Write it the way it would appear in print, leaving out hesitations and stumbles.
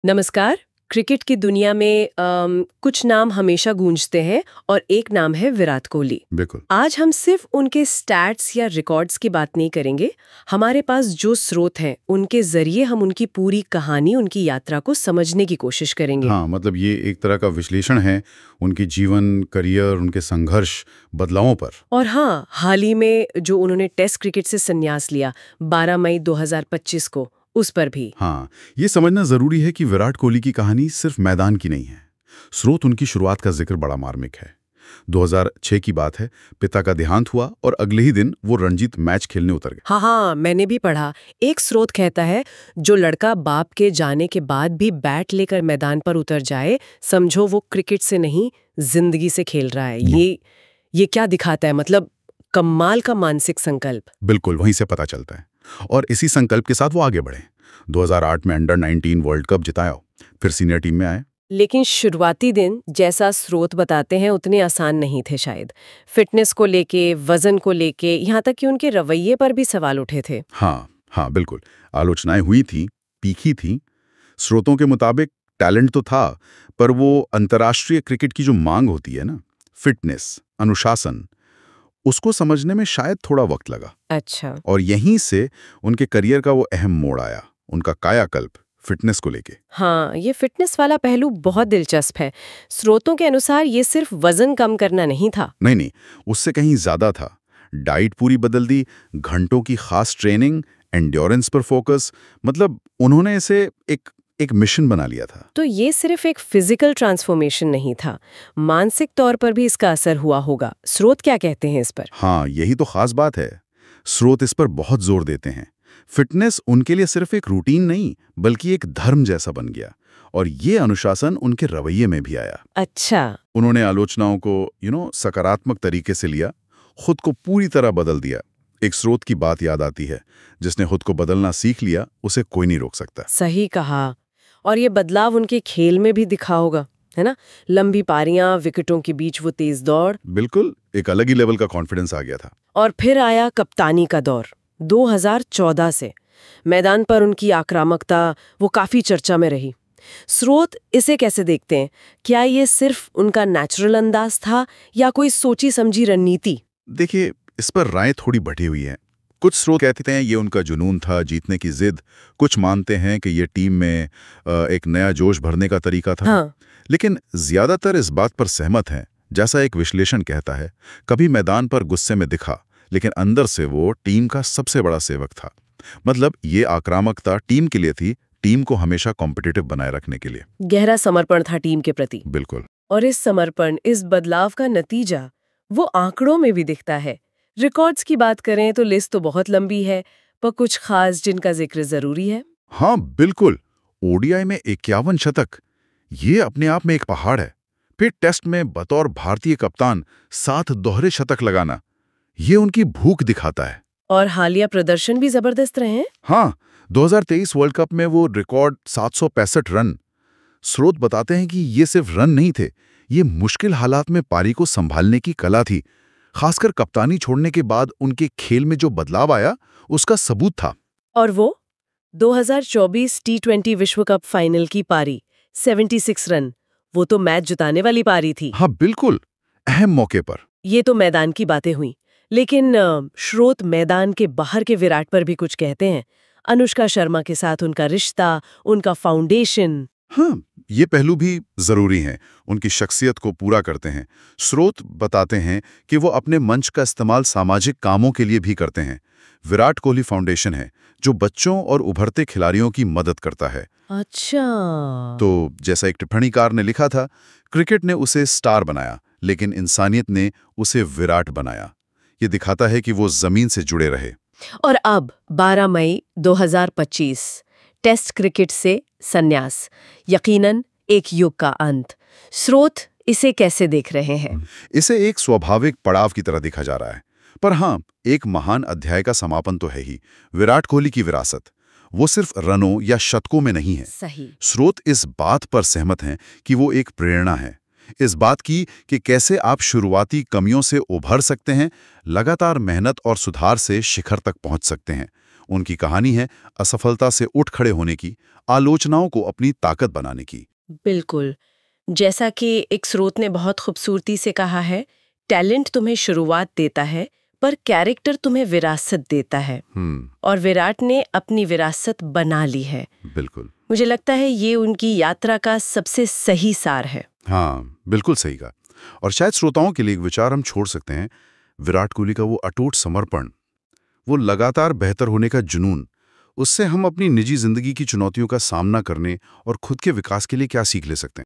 नमस्कार। क्रिकेट की दुनिया में कुछ नाम हमेशा गूंजते हैं और एक नाम है विराट कोहली। बिल्कुल। आज हम सिर्फ उनके स्टैट्स या रिकॉर्ड्स की बात नहीं करेंगे। हमारे पास जो स्रोत हैं उनके जरिए हम उनकी पूरी कहानी, उनकी यात्रा को समझने की कोशिश करेंगे। हाँ, मतलब ये एक तरह का विश्लेषण है उनकी जीवन, करियर, उनके संघर्ष, बदलावों पर। और हाँ, हाल ही में जो उन्होंने टेस्ट क्रिकेट से संन्यास लिया 12 मई 2025 को, उस पर भी। हाँ, ये समझना ज़रूरी है कि विराट कोहली की कहानी सिर्फ मैदान की नहीं है। स्रोत उनकी शुरुआत का जिक्र बड़ा मार्मिक है। 2006 की बात है, पिता का देहांत हुआ और अगले ही दिन वो रणजीत मैच खेलने उतर गए। हाँ, मैंने भी पढ़ा। एक स्रोत कहता है, जो लड़का बाप के जाने के बाद भी बैट लेकर मैदान पर उतर जाए, समझो वो क्रिकेट से नहीं, जिंदगी से खेल रहा है। ये क्या दिखाता है? मतलब कमाल का मानसिक संकल्प। बिल्कुल, वहीं से पता चलता है। और इसी संकल्प के साथ वो आगे बढ़े। 2008 में अंडर 19 वर्ल्ड कप जिताया, फिर सीनियर टीम में आए। लेकिन शुरुआती दिन, जैसा स्रोत बताते हैं, उतने आसान नहीं थे शायद। फिटनेस को लेके, वजन को लेके, यहाँ तक कि उनके रवैये पर भी सवाल उठे थे। हाँ, हाँ, बिल्कुल। आलोचनाएं हुई थी, तीखी थी। स्रोतों के मुताबिक टैलेंट तो था, पर वो अंतर्राष्ट्रीय क्रिकेट की जो मांग होती है ना, फिटनेस, अनुशासन, उसको समझने में शायद थोड़ा वक्त लगा। अच्छा। और यहीं से उनके करियर का वो अहम मोड़ आया, उनका कायाकल्प, फिटनेस को लेके। हाँ, ये फिटनेस वाला पहलू बहुत दिलचस्प है। स्रोतों के अनुसार ये सिर्फ वजन कम करना नहीं था। नहीं नहीं, उससे कहीं ज्यादा था। डाइट पूरी बदल दी, घंटों की खास ट्रेनिंग, एंड्योरेंस पर फोकस, मतलब उन्होंने इसे एक मिशन बना लिया था। तो ये सिर्फ एक फिजिकल ट्रांसफॉर्मेशन नहीं था, मानसिक तौर पर भी इसका असर हुआ होगा। स्रोत क्या कहते हैं इस पर? हाँ, यही तो खास बात है। स्रोत इस पर बहुत जोर देते हैं। फिटनेस उनके लिए सिर्फ एक रूटीन नहीं, बल्कि एक धर्म जैसा बन गया। और ये अनुशासन उनके रवैये में भी आया। अच्छा। उन्होंने आलोचनाओं को सकारात्मक तरीके से लिया, खुद को पूरी तरह बदल दिया। एक स्रोत की बात याद आती है, जिसने खुद को बदलना सीख लिया, उसे कोई नहीं रोक सकता। सही कहा। और ये बदलाव उनके खेल में भी दिखा होगा, है ना? लंबी पारियां, विकेटों के बीच वो तेज दौड़। बिल्कुल, एक अलग ही लेवल का कॉन्फिडेंस आ गया था। और फिर आया कप्तानी का दौर 2014 से। मैदान पर उनकी आक्रामकता वो काफी चर्चा में रही। स्रोत इसे कैसे देखते हैं? क्या ये सिर्फ उनका नेचुरल अंदाज था या कोई सोची समझी रणनीति? देखिए, इस पर राय थोड़ी बढ़ी हुई है। कुछ स्रोत कहते हैं ये उनका जुनून था, जीतने की जिद। कुछ मानते हैं कि ये टीम में एक नया जोश भरने का तरीका था। हाँ। लेकिन ज्यादातर इस बात पर सहमत हैं, जैसा एक विश्लेषण कहता है, कभी मैदान पर गुस्से में दिखा, लेकिन अंदर से वो टीम का सबसे बड़ा सेवक था। मतलब ये आक्रामकता टीम के लिए थी, टीम को हमेशा कॉम्पिटिटिव बनाए रखने के लिए। गहरा समर्पण था टीम के प्रति। बिल्कुल। और इस समर्पण, इस बदलाव का नतीजा वो आंकड़ों में भी दिखता है। रिकॉर्ड्स की बात करें तो लिस्ट तो बहुत लंबी है, पर कुछ खास जिनका जिक्र जरूरी है। हाँ, बिल्कुल। ओडीआई में 51 शतक, ये अपने आप में एक पहाड़ है। फिर टेस्ट में बतौर भारतीय कप्तान 7 दोहरे शतक लगाना, ये उनकी भूख दिखाता है। और हालिया प्रदर्शन भी जबरदस्त रहे हैं। हाँ, 2023 वर्ल्ड कप में वो रिकॉर्ड 765 रन। स्रोत बताते हैं कि ये सिर्फ रन नहीं थे, ये मुश्किल हालात में पारी को संभालने की कला थी। खासकर कप्तानी छोड़ने के बाद उनके खेल में जो बदलाव आया, उसका सबूत था। और वो 2024 टी20 विश्व कप फाइनल की पारी, 76 रन, वो तो मैच जिताने वाली पारी थी। हाँ, बिल्कुल, अहम मौके पर। ये तो मैदान की बातें हुई, लेकिन स्रोत मैदान के बाहर के विराट पर भी कुछ कहते हैं। अनुष्का शर्मा के साथ उनका रिश्ता, उनका फाउंडेशन। हाँ, ये पहलू भी जरूरी हैं, उनकी शख्सियत को पूरा करते हैं। स्रोत बताते हैं कि वो अपने मंच का इस्तेमाल सामाजिक कामों के लिए भी करते हैं। विराट कोहली फाउंडेशन है, जो बच्चों और उभरते खिलाड़ियों की मदद करता है। अच्छा। तो जैसा एक टिप्पणीकार ने लिखा था, क्रिकेट ने उसे स्टार बनाया, लेकिन इंसानियत ने उसे विराट बनाया। ये दिखाता है कि वो जमीन से जुड़े रहे। और अब 12 मई 2025, टेस्ट क्रिकेट से संन्यास, यकीनन एक युग का अंत। स्रोत इसे कैसे देख रहे हैं? इसे एक स्वाभाविक पड़ाव की तरह देखा जा रहा है। पर हाँ, एक महान अध्याय का समापन तो है ही। विराट कोहली की विरासत, वो सिर्फ रनों या शतकों में नहीं है। सही। स्रोत इस बात पर सहमत हैं कि वो एक प्रेरणा है, इस बात की कि कैसे आप शुरुआती कमियों से उभर सकते हैं, लगातार मेहनत और सुधार से शिखर तक पहुंच सकते हैं। उनकी कहानी है असफलता से उठ खड़े होने की, आलोचनाओं को अपनी ताकत बनाने की। बिल्कुल। जैसा कि एक स्रोत ने बहुत खूबसूरती से कहा है, टैलेंट तुम्हें शुरुआत देता है, पर कैरेक्टर तुम्हें विरासत देता है। और विराट ने अपनी विरासत बना ली है। बिल्कुल। मुझे लगता है ये उनकी यात्रा का सबसे सही सार है। हाँ, बिल्कुल सही कहा। और शायद श्रोताओं के लिए एक विचार हम छोड़ सकते हैं, विराट कोहली का वो अटूट समर्पण, वो लगातार बेहतर होने का जुनून, उससे हम अपनी निजी जिंदगी की चुनौतियों का सामना करने और खुद के विकास के लिए क्या सीख ले सकते हैं।